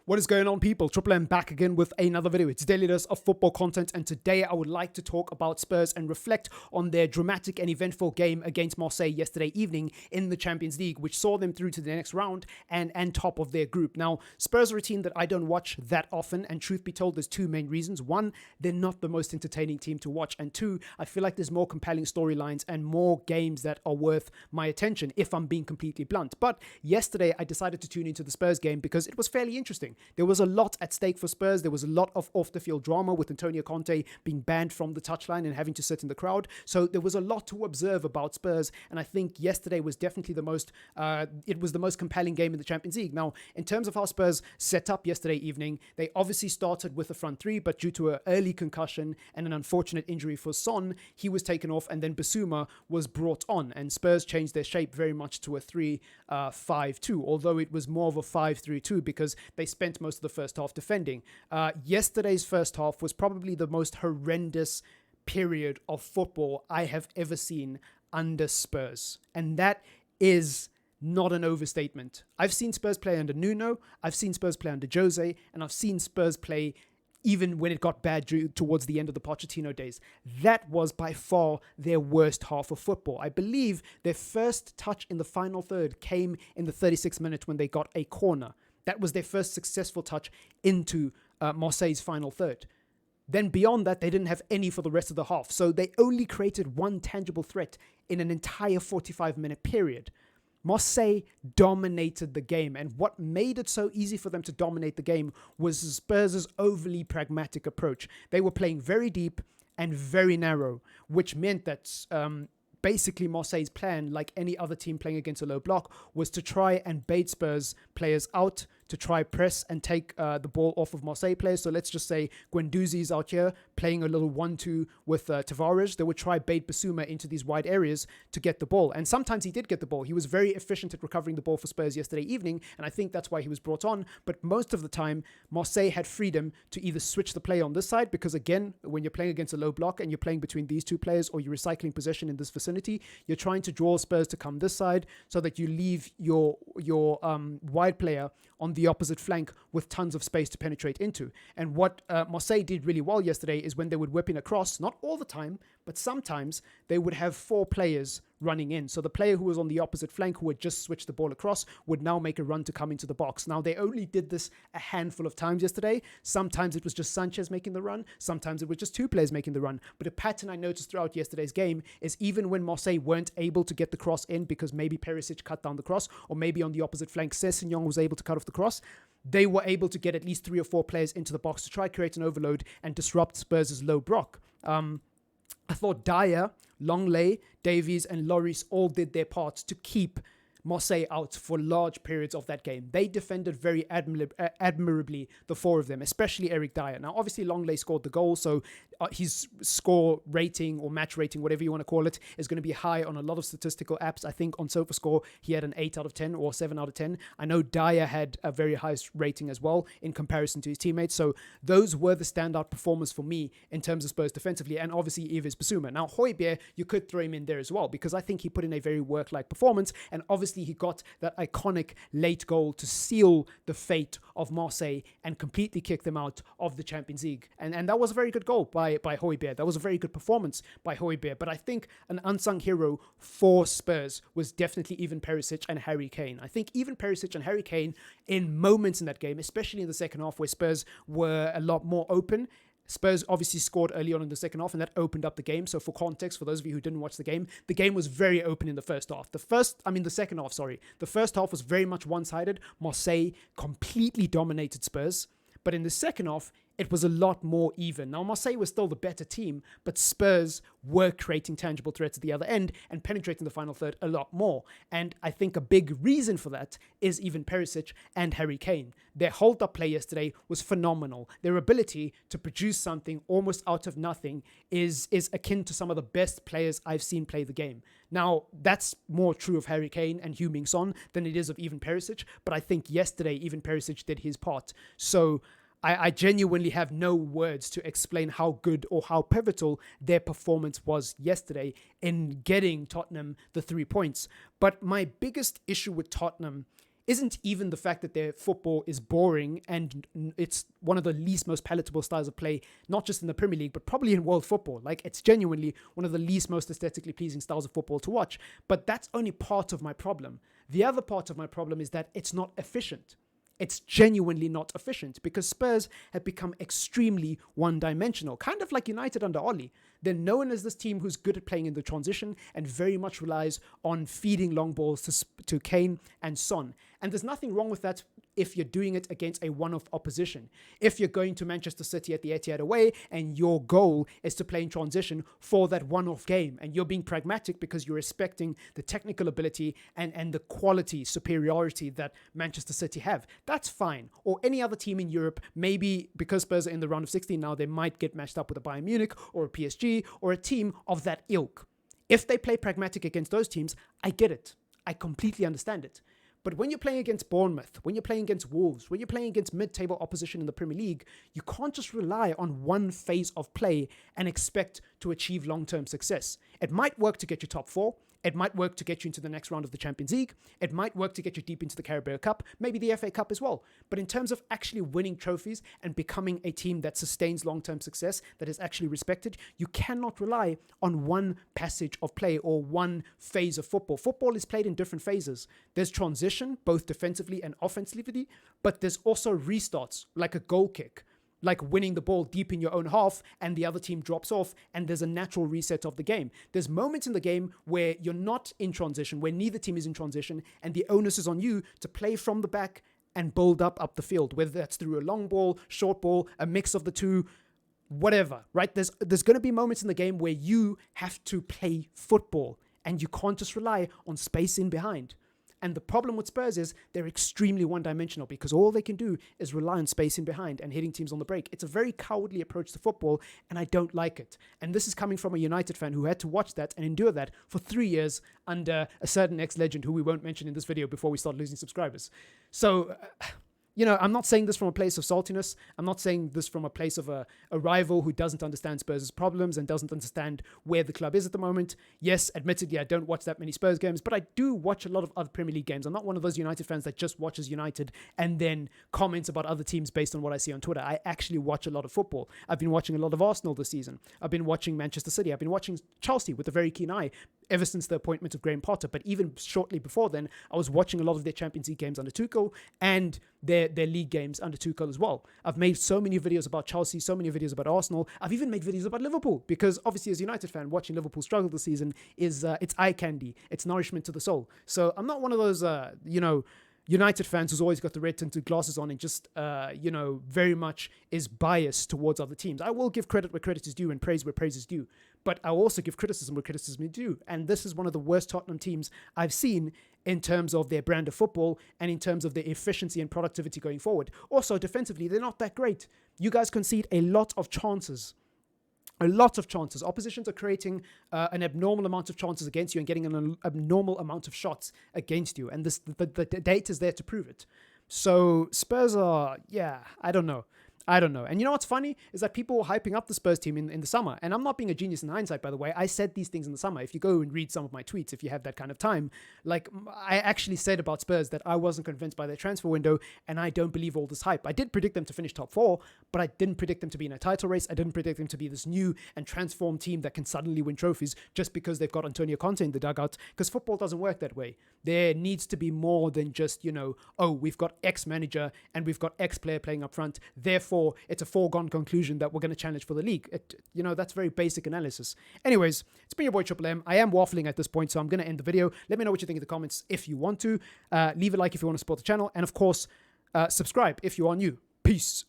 What is going on, people? TripleM back again with another video. It's daily dose of football content, and today I would like to talk about Spurs and reflect on their dramatic and eventful game against Marseille yesterday evening in the Champions League, which saw them through to the next round and top of their group. Now, Spurs are a team that I don't watch that often, and truth be told, there's two main reasons. One, they're not the most entertaining team to watch, and two, I feel like there's more compelling storylines and more games that are worth my attention, if I'm being completely blunt. But yesterday, I decided to tune into the Spurs game because it was fairly interesting. There was a lot at stake for Spurs. There was a lot of off-the-field drama with Antonio Conte being banned from the touchline and having to sit in the crowd. So there was a lot to observe about Spurs, and I think yesterday was definitely the most compelling game in the Champions League. Now, in terms of how Spurs set up yesterday evening, they obviously started with a front three, but due to an early concussion and an unfortunate injury for Son, he was taken off, and then Bissouma was brought on, and Spurs changed their shape very much to a 3-5-2, although it was more of a 5-3-2 because they spent most of the first half defending. Yesterday's first half was probably the most horrendous period of football I have ever seen under Spurs, and that is not an overstatement. I've seen Spurs play under Nuno, I've seen Spurs play under Jose, and I've seen Spurs play even when it got bad towards the end of the Pochettino days. That was by far their worst half of football. I believe their first touch in the final third came in the 36th minute when they got a corner. That was their first successful touch into Marseille's final third. Then beyond that, they didn't have any for the rest of the half. So they only created one tangible threat in an entire 45-minute period. Marseille dominated the game, and what made it so easy for them to dominate the game was Spurs' overly pragmatic approach. They were playing very deep and very narrow, which meant that basically Marseille's plan, like any other team playing against a low block, was to try and bait Spurs players out, to try press and take the ball off of Marseille players. So let's just say Guendouzi's out here playing a little 1-2 with Tavares. They would try bait Bissouma into these wide areas to get the ball. And sometimes he did get the ball. He was very efficient at recovering the ball for Spurs yesterday evening, and I think that's why he was brought on. But most of the time, Marseille had freedom to either switch the play on this side, because again, when you're playing against a low block and you're playing between these two players, or you're recycling possession in this vicinity, you're trying to draw Spurs to come this side so that you leave your wide player on the opposite flank with tons of space to penetrate into. And what Marseille did really well yesterday is when they would whip in a cross, not all the time, but sometimes they would have four players running in. So the player who was on the opposite flank, who had just switched the ball across, would now make a run to come into the box. Now, they only did this a handful of times yesterday. Sometimes it was just Sanchez making the run. Sometimes it was just two players making the run. But a pattern I noticed throughout yesterday's game is even when Marseille weren't able to get the cross in because maybe Perisic cut down the cross, or maybe on the opposite flank, Sessegnon was able to cut off the cross, they were able to get at least 3 or 4 players into the box to try create an overload and disrupt Spurs' low block. I thought Dyer, Longley, Davies, and Lloris all did their parts to keep Marseille out for large periods of that game. They defended very admirably, the four of them, especially Eric Dyer. Now, obviously, Longley scored the goal, so his score rating or match rating, whatever you want to call it, is going to be high on a lot of statistical apps. I think on SofaScore, he had an 8 out of 10 or 7 out of 10. I know Dyer had a very high rating as well in comparison to his teammates. So those were the standout performers for me in terms of Spurs defensively, and obviously Yves Bissouma. Now, Højbjerg, you could throw him in there as well, because I think he put in a very work-like performance, and obviously he got that iconic late goal to seal the fate of Marseille and completely kick them out of the Champions League. And that was a very good goal by Højbjerg. That was a very good performance by Højbjerg. But I think an unsung hero for Spurs was definitely Ivan Perisic and Harry Kane. I think Ivan Perisic and Harry Kane, in moments in that game, especially in the second half where Spurs were a lot more open, Spurs obviously scored early on in the second half, and that opened up the game. So for context, for those of you who didn't watch the game was very open in the first half. The second half, sorry. The first half was very much one-sided. Marseille completely dominated Spurs. But in the second half, it was a lot more even. Now, Marseille was still the better team, but Spurs were creating tangible threats at the other end and penetrating the final third a lot more. And I think a big reason for that is even Perisic and Harry Kane. Their hold-up play yesterday was phenomenal. Their ability to produce something almost out of nothing is akin to some of the best players I've seen play the game. Now, that's more true of Harry Kane and Heung-min Son than it is of Ivan Perisic, but I think yesterday Ivan Perisic did his part. So I genuinely have no words to explain how good or how pivotal their performance was yesterday in getting Tottenham the 3 points. But my biggest issue with Tottenham isn't even the fact that their football is boring and it's one of the least most palatable styles of play, not just in the Premier League, but probably in world football. Like, it's genuinely one of the least most aesthetically pleasing styles of football to watch. But that's only part of my problem. The other part of my problem is that it's not efficient. It's genuinely not efficient because Spurs have become extremely one-dimensional, kind of like United under Oli. They're known as this team who's good at playing in the transition and very much relies on feeding long balls to Kane and Son. And there's nothing wrong with that if you're doing it against a one-off opposition. If you're going to Manchester City at the Etihad away and your goal is to play in transition for that one-off game and you're being pragmatic because you're respecting the technical ability and the quality superiority that Manchester City have, that's fine. Or any other team in Europe, maybe because Spurs are in the round of 16 now, they might get matched up with a Bayern Munich or a PSG or a team of that ilk. If they play pragmatic against those teams, I get it. I completely understand it. But when you're playing against Bournemouth, when you're playing against Wolves, when you're playing against mid-table opposition in the Premier League, you can't just rely on one phase of play and expect to achieve long-term success. It might work to get you top 4. It might work to get you into the next round of the Champions League. It might work to get you deep into the Carabao Cup, maybe the FA Cup as well. But in terms of actually winning trophies and becoming a team that sustains long-term success, that is actually respected, you cannot rely on one passage of play or one phase of football. Football is played in different phases. There's transition, both defensively and offensively, but there's also restarts, like a goal kick, like winning the ball deep in your own half and the other team drops off and there's a natural reset of the game. There's moments in the game where you're not in transition, where neither team is in transition, and the onus is on you to play from the back and build up the field, whether that's through a long ball, short ball, a mix of the two, whatever, right? There's going to be moments in the game where you have to play football and you can't just rely on space in behind. And the problem with Spurs is they're extremely one-dimensional because all they can do is rely on space in behind and hitting teams on the break. It's a very cowardly approach to football, and I don't like it. And this is coming from a United fan who had to watch that and endure that for 3 years under a certain ex-legend who we won't mention in this video before we start losing subscribers. So, I'm not saying this from a place of saltiness. I'm not saying this from a place of a rival who doesn't understand Spurs' problems and doesn't understand where the club is at the moment. Yes, admittedly, I don't watch that many Spurs games, but I do watch a lot of other Premier League games. I'm not one of those United fans that just watches United and then comments about other teams based on what I see on Twitter. I actually watch a lot of football. I've been watching a lot of Arsenal this season. I've been watching Manchester City. I've been watching Chelsea with a very keen eye ever since the appointment of Graham Potter. But even shortly before then, I was watching a lot of their Champions League games under Tuchel and their league games under Tuchel as well. I've made so many videos about Chelsea, so many videos about Arsenal. I've even made videos about Liverpool because obviously as a United fan, watching Liverpool struggle this season is it's eye candy. It's nourishment to the soul. So I'm not one of those, United fans who's always got the red tinted glasses on and just, very much is biased towards other teams. I will give credit where credit is due and praise where praise is due. But I will also give criticism where criticism is due. And this is one of the worst Tottenham teams I've seen in terms of their brand of football and in terms of their efficiency and productivity going forward. Also, defensively, they're not that great. You guys concede a lot of chances. A lot of chances. Oppositions are creating an abnormal amount of chances against you and getting an abnormal amount of shots against you. And the data is there to prove it. So Spurs are, I don't know. And you know what's funny is that people were hyping up the Spurs team in the summer. And I'm not being a genius in hindsight, by the way. I said these things in the summer. If you go and read some of my tweets, if you have that kind of time, like I actually said about Spurs that I wasn't convinced by their transfer window and I don't believe all this hype. I did predict them to finish top 4, but I didn't predict them to be in a title race. I didn't predict them to be this new and transformed team that can suddenly win trophies just because they've got Antonio Conte in the dugout. Because football doesn't work that way. There needs to be more than just, we've got X manager and we've got X player playing up front. Therefore, it's a foregone conclusion that we're going to challenge for the league. That's very basic analysis. Anyways, it's been your boy TripleM. I am waffling at this point, so I'm going to end the video. Let me know what you think in the comments if you want to. Leave a like if you want to support the channel. And of course, subscribe if you are new. Peace.